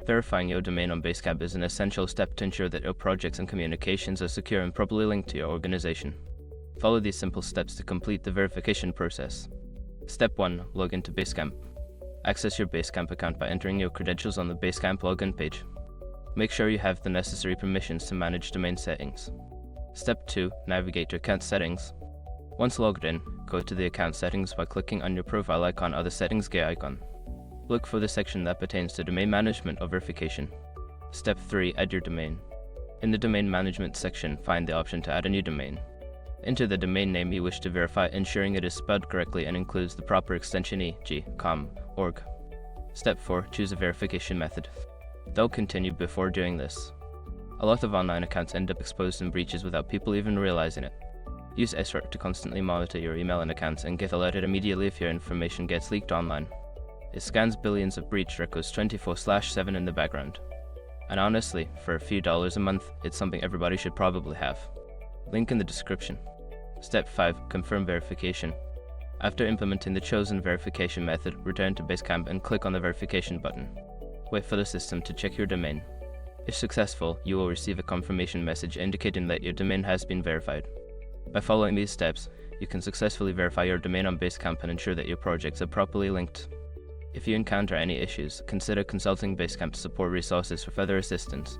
Verifying your domain on Basecamp is an essential step to ensure that your projects and communications are secure and properly linked to your organization. Follow these simple steps to complete the verification process. Step 1. Log into Basecamp. Access your Basecamp account by entering your credentials on the Basecamp login page. Make sure you have the necessary permissions to manage domain settings. Step 2. Navigate to account settings. Once logged in, go to the account settings by clicking on your profile icon or the settings gear icon. Look for the section that pertains to domain management or verification. Step 3. Add your domain. In the domain management section, find the option to add a new domain. Enter the domain name you wish to verify, ensuring it is spelled correctly and includes the proper extension e.g., .com, .org. Step 4. Choose a verification method. Don't continue before doing this. A lot of online accounts end up exposed in breaches without people even realizing it. Use SRAT to constantly monitor your email and accounts and get alerted immediately if your information gets leaked online. It scans billions of breach records 24/7 in the background. And honestly, for a few dollars a month, it's something everybody should probably have. Link in the description. Step 5. Confirm verification. After implementing the chosen verification method, return to Basecamp and click on the verification button. Wait for the system to check your domain. If successful, you will receive a confirmation message indicating that your domain has been verified. By following these steps, you can successfully verify your domain on Basecamp and ensure that your projects are properly linked. If you encounter any issues, consider consulting Basecamp support resources for further assistance.